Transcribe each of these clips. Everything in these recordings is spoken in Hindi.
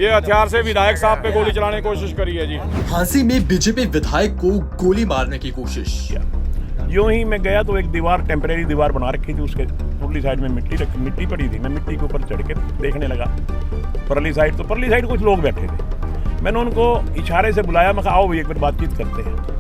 ये हथियार से विधायक साहब पे गोली चलाने की कोशिश करी है जी। हांसी में बीजेपी विधायक को गोली मारने की कोशिश। यूं ही मैं गया तो एक दीवार, टेम्परेरी दीवार बना रखी थी, उसके पुरली साइड में मिट्टी पड़ी थी। मैं मिट्टी के ऊपर चढ़ के देखने लगा परली साइड, तो परली साइड कुछ लोग बैठे थे। मैंने उनको इशारे से बुलाया, मैं कहा आओ भाई एक बार बातचीत करते हैं।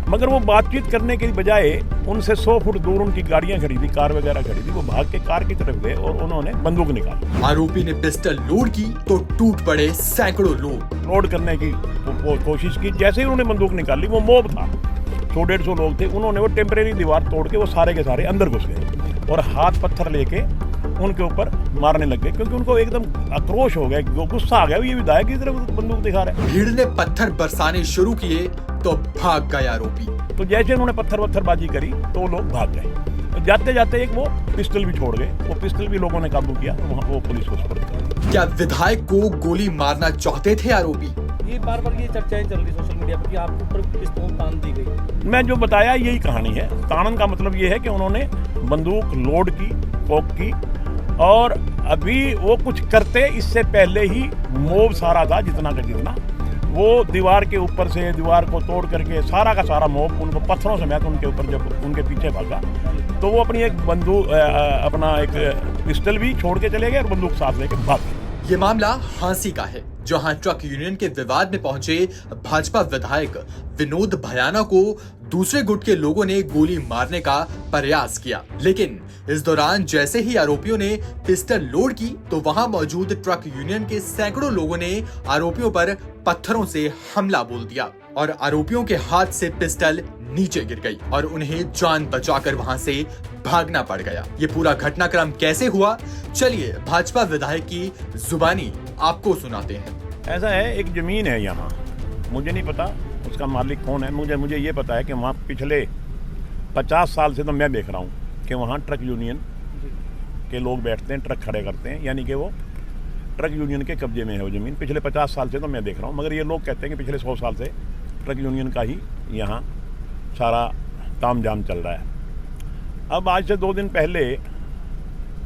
मगर वो बातचीत करने की बजाय उनसे 100 फुट दूर उनकी गाड़ियां खड़ी थी, कार वगैरह खड़ी थी। वो भाग के कार की तरफ गए और उन्होंने बंदूक निकाली। आरोपी ने पिस्टल लोड की तो टूट पड़े सैकड़ों लोग। लोड करने की कोशिश की, जैसे ही उन्होंने बंदूक निकाली, वो मोब था, 100-150 लोग थे। उन्होंने वो टेम्परेरी दीवार तोड़ के वो सारे के सारे अंदर घुस गए और हाथ पत्थर लेके उनके ऊपर मारने लग गए, क्योंकि उनको एकदम आक्रोश हो गया, गुस्सा आ गया, ये विधायक की तरफ बंदूक दिखा रहा है। भीड़ ने पत्थर बरसाने शुरू किए तो भाग गए आरोपी। तो जैसे उन्होंने पत्थरबाजी करी तो वो लोग भाग गए। तो जाते जाते एक वो पिस्टल भी छोड़ गए, वो पिस्टल भी लोगों ने काबू किया, वहाँ वो पुलिस को सुपुर्द किया। क्या विधायक को गोली मारना चाहते थे आरोपी? ये बार-बार ये चर्चाएं चल रही सोशल मीडिया पर कि आपके ऊपर पिस्तौल तान दी गई। मैं जो बताया यही कहानी है। ताड़न का मतलब ये है कि उन्होंने बंदूक लोड की, कोक की, और अभी वो कुछ करते इससे पहले ही मोब सारा था जितना का जितना, वो दीवार के ऊपर से दीवार को तोड़ करके सारा का सारा मोब उनको पत्थरों समेत उनके ऊपर जब उनके पीछे भागा तो वो अपनी एक बंदूक अपना एक पिस्टल भी छोड़ के चले गए और बंदूक साथ लेके भाग गए। ये मामला हांसी का है, जहां ट्रक यूनियन के विवाद में पहुंचे भाजपा विधायक विनोद भयाना को दूसरे गुट के लोगों ने गोली मारने का प्रयास किया। लेकिन इस दौरान जैसे ही आरोपियों ने पिस्टल लोड की तो वहां मौजूद ट्रक यूनियन के सैकड़ों लोगों ने आरोपियों पर पत्थरों से हमला बोल दिया और आरोपियों के हाथ से पिस्टल नीचे गिर गई और उन्हें जान बचाकर वहां से भागना पड़ गया। ये पूरा घटनाक्रम कैसे हुआ, चलिए भाजपा विधायक की जुबानी आपको सुनाते हैं। ऐसा है, एक जमीन है यहाँ, मुझे नहीं पता उसका मालिक कौन है। मुझे ये पता है कि वहाँ पिछले 50 साल से तो मैं देख रहा हूँ कि वहाँ ट्रक यूनियन के लोग बैठते हैं, ट्रक खड़े करते हैं, यानी कि वो ट्रक यूनियन के कब्जे में है वो ज़मीन। पिछले 50 साल से तो मैं देख रहा हूँ, मगर ये लोग कहते हैं कि पिछले 100 साल से ट्रक यूनियन का ही यहाँ सारा तामझाम चल रहा है। अब आज से 2 दिन पहले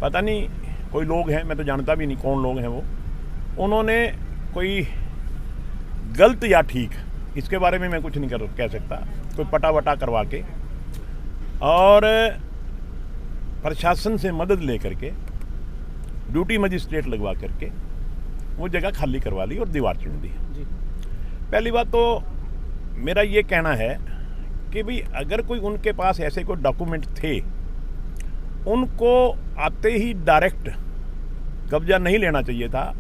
पता नहीं कोई लोग हैं, मैं तो जानता भी नहीं कौन लोग हैं वो, उन्होंने कोई गलत या ठीक, इसके बारे में मैं कुछ नहीं कह सकता, कोई पटा वटा करवा के और प्रशासन से मदद लेकर के ड्यूटी मजिस्ट्रेट लगवा करके वो जगह खाली करवा ली और दीवार चुन दी। पहली बात तो मेरा ये कहना है कि भाई अगर कोई उनके पास ऐसे कोई डॉक्यूमेंट थे, उनको आते ही डायरेक्ट कब्जा नहीं लेना चाहिए था।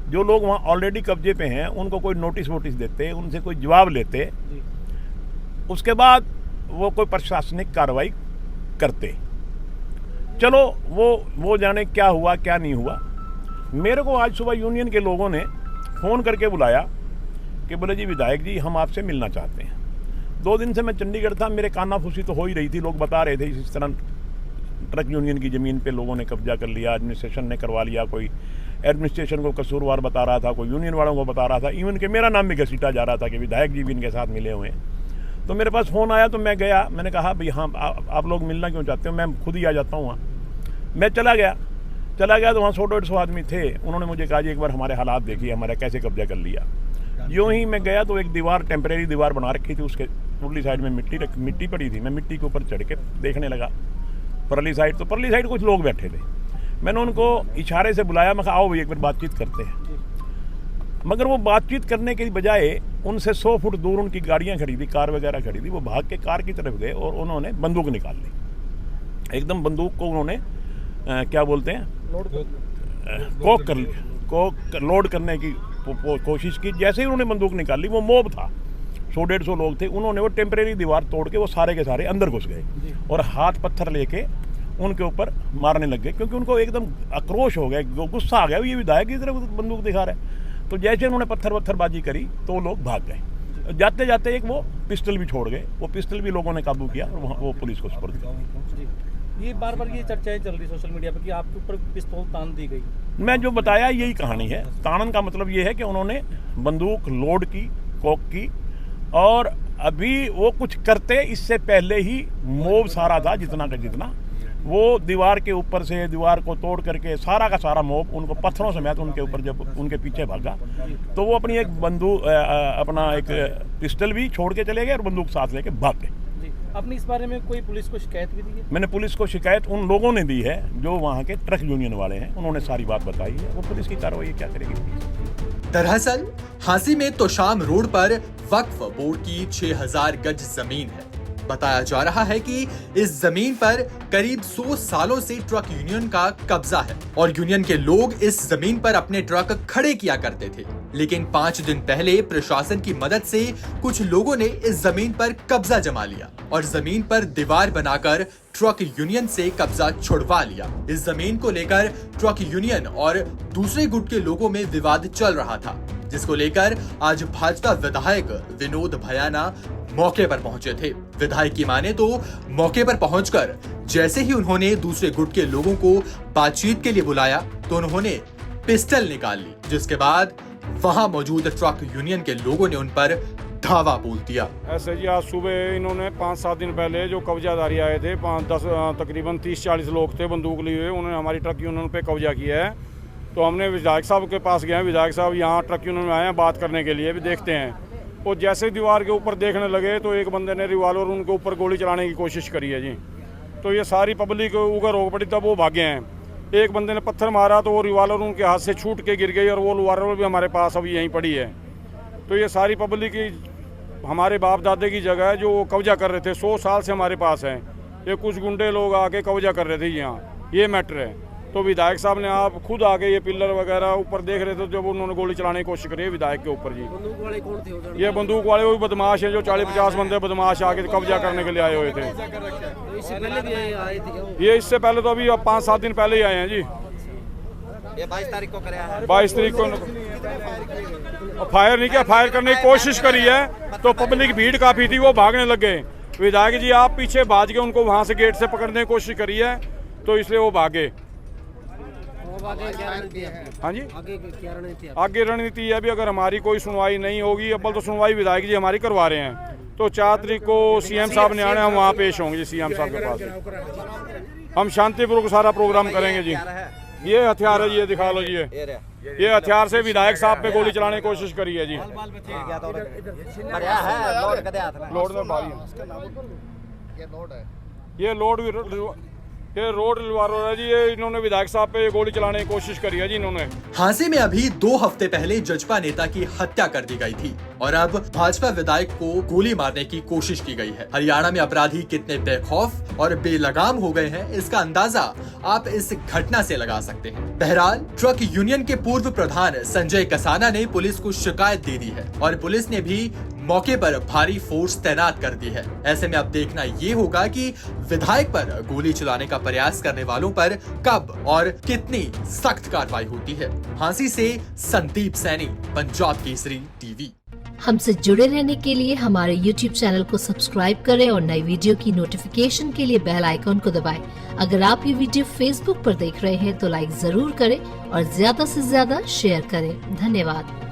जो लोग वहाँ ऑलरेडी कब्जे पे हैं उनको कोई नोटिस देते, उनसे कोई जवाब लेते, उसके बाद वो कोई प्रशासनिक कार्रवाई करते। चलो वो जाने क्या हुआ क्या नहीं हुआ। मेरे को आज सुबह यूनियन के लोगों ने फ़ोन करके बुलाया कि बोले जी विधायक जी हम आपसे मिलना चाहते हैं। 2 दिन से मैं चंडीगढ़ था, मेरे कानाफूसी तो हो ही रही थी, लोग बता रहे थे इस तरह ट्रक यूनियन की ज़मीन पे लोगों ने कब्जा कर लिया, एडमिनिस्ट्रेशन ने करवा लिया, कोई एडमिनिस्ट्रेशन को कसूरवार बता रहा था, कोई यूनियन वालों को बता रहा था, इवन कि मेरा नाम भी घसीटा जा रहा था कि विधायक जी भी इनके साथ मिले हुए हैं। तो मेरे पास फ़ोन आया तो मैं गया, मैंने कहा भाई हाँ आप लोग मिलना क्यों चाहते हो, मैं खुद ही आ जाता हूँ वहाँ। मैं चला गया तो वहाँ 100-150 आदमी थे। उन्होंने मुझे कहा जी एक बार हमारे हालात देखिए, हमारा कैसे कब्जा कर लिया। यूं ही मैं गया तो एक दीवार, टेम्परेरी दीवार बना रखी थी, उसके पुरली साइड में मिट्टी पड़ी थी। मैं मिट्टी के ऊपर चढ़ के देखने लगा परली साइड कुछ लोग बैठे थे। मैंने उनको इशारे से बुलाया, मैं कहा आओ भाई एक बार बातचीत करते हैं। मगर वो बातचीत करने की बजाय उनसे 100 फुट दूर उनकी गाड़ियां खड़ी थी, कार वगैरह खड़ी थी। वो भाग के कार की तरफ गए और उन्होंने बंदूक निकाल ली। एकदम बंदूक को उन्होंने क्या बोलते हैं, कोक लोड करने की कोशिश की। जैसे ही उन्होंने बंदूक निकाली, वो मोब था, 100-150 लोग थे, उन्होंने वो टेम्परेरी दीवार तोड़ के वो सारे के सारे अंदर घुस गए और हाथ पत्थर लेके उनके ऊपर मारने लग गए, क्योंकि उनको एकदम आक्रोश हो गया, गुस्सा आ गया, ये विधायक की तरफ बंदूक दिखा रहा है। तो जैसे उन्होंने पत्थरबाजी करी तो वो लोग भाग गए। जाते जाते एक वो पिस्टल भी छोड़ गए, वो पिस्टल भी लोगों ने काबू किया और वहाँ वो पुलिस को सुपुर्द किया। ये बार-बार ये चर्चाएं चल रही सोशल मीडिया पर कि आपके ऊपर पिस्तौल तान दी गई। मैं जो बताया यही कहानी है। ताड़न का मतलब ये है कि उन्होंने बंदूक लोड की, कोक की, और अभी वो कुछ करते इससे पहले ही मोब सारा था जितना का जितना, वो दीवार के ऊपर से दीवार को तोड़ करके सारा का सारा मॉब उनको पत्थरों समेत उनके ऊपर जब उनके पीछे भागा तो वो अपनी एक बंदूक अपना एक पिस्टल भी छोड़ के चले गए और बंदूक साथ लेके भाग गए। जी, आपने इस बारे में कोई पुलिस को शिकायत भी दी है? मैंने पुलिस को शिकायत उन लोगों ने दी है जो वहाँ के ट्रक यूनियन वाले हैं, उन्होंने सारी बात बताई है। वो पुलिस की कार्रवाई क्या करेगी पुलिस। दरअसल हांसी में तोशाम रोड पर वक्फ बोर्ड की 6000 गज जमीन है। बताया जा रहा है कि इस जमीन पर करीब 100 सालों से ट्रक यूनियन का कब्जा है और यूनियन के लोग इस जमीन पर अपने ट्रक खड़े किया करते थे। लेकिन 5 दिन पहले प्रशासन की मदद से कुछ लोगों ने इस जमीन पर कब्जा जमा लिया और जमीन पर दीवार बनाकर ट्रक यूनियन से कब्जा छुड़वा लिया। इस जमीन को लेकर ट्रक यूनियन और दूसरे गुट के लोगों में विवाद चल रहा था, जिसको लेकर आज भाजपा विधायक विनोद भयाना मौके पर पहुंचे थे। विधायक की माने तो मौके पर पहुंचकर जैसे ही उन्होंने दूसरे गुट के लोगों को बातचीत के लिए बुलाया तो उन्होंने पिस्टल निकाल ली, जिसके बाद वहां मौजूद ट्रक यूनियन के लोगों ने उन पर धावा बोल दिया। ऐसे जी आज सुबह इन्होंने 5-7 दिन पहले जो कब्जादारी आए थे, 5-10 तकरीबन 30-40 लोग थे बंदूक लिए हुए, उन्होंने हमारी ट्रक यूनियन पे कब्जा किया है। तो हमने विधायक साहब के पास गए, विधायक साहब यहाँ ट्रक यूनियन में आए हैं बात करने के लिए, भी देखते हैं। वो जैसे दीवार के ऊपर देखने लगे तो एक बंदे ने रिवॉल्वर उनके ऊपर गोली चलाने की कोशिश करी है जी। तो ये सारी पब्लिक उगर हो पड़ी, तब वो भागे हैं। एक बंदे ने पत्थर मारा तो वो रिवॉल्वर उनके हाथ से छूट के गिर गई और वो रिवॉल्वर भी हमारे पास अभी यहीं पड़ी है। तो ये सारी पब्लिक हमारे बाप दादे की जगह है जो वो कब्जा कर रहे थे, 100 साल से हमारे पास है। ये कुछ गुंडे लोग आके कब्जा कर रहे थे यहाँ, ये मैटर है। तो विधायक साहब ने आप खुद आके ये पिलर वगैरह ऊपर देख रहे थे जब उन्होंने गोली चलाने की कोशिश करी है विधायक के ऊपर जी। बंदूक वाले कौन थे? ये बंदूक वाले वो बदमाश हैं जो 40-50 बंदे बदमाश आके कब्जा करने के लिए आए हुए थे। इससे पहले भी आए थे क्या? ये इससे पहले तो अभी 5-7 दिन पहले ही आए हैं जी। ये 22 तारीख को कराया है। 22 तारीख को फायर नहीं किया, फायर करने की कोशिश करी है तो पब्लिक भीड़ काफी थी, वो भागने लग गए। विधायक जी आप पीछे भाग के उनको वहां से गेट से पकड़ने की कोशिश करी है तो इसलिए वो भागे। हाँ जी, आगे रणनीति है अभी अगर हमारी कोई सुनवाई नहीं होगी, अव्वल तो सुनवाई विधायक जी हमारी करवा रहे हैं, तो 4 तारीख को सीएम साहब ने आना है, हम वहाँ पेश होंगे जी सीएम साहब के पास। हम शांतिपूर्वक सारा प्रोग्राम करेंगे जी। ये हथियार है जी, ये दिखा लो जी। ये हथियार से विधायक साहब पे गोली चलाने की कोशिश करी है जी। ये रोड रिवॉल्वर है जी, ये इन्होंने विधायक साहब पे गोली चलाने की कोशिश करी है जी इन्होंने। हांसी में अभी 2 हफ्ते पहले जजपा नेता की हत्या कर दी गई थी और अब भाजपा विधायक को गोली मारने की कोशिश की गई है। हरियाणा में अपराधी कितने बेखौफ और बेलगाम हो गए हैं, इसका अंदाजा आप इस घटना से लगा सकते हैं। बहरहाल ट्रक यूनियन के पूर्व प्रधान संजय कसाना ने पुलिस को शिकायत दे दी है और पुलिस ने भी मौके पर भारी फोर्स तैनात कर दी है। ऐसे में अब देखना ये होगा कि विधायक पर गोली चलाने का प्रयास करने वालों पर कब और कितनी सख्त कार्रवाई होती है। हांसी से संदीप सैनी, पंजाब केसरी टीवी। हमसे जुड़े रहने के लिए हमारे YouTube चैनल को सब्सक्राइब करें और नई वीडियो की नोटिफिकेशन के लिए बेल आइकॉन को दबाएं। अगर आप ये वीडियो Facebook पर देख रहे हैं तो लाइक जरूर करें और ज्यादा से ज्यादा शेयर करें। धन्यवाद।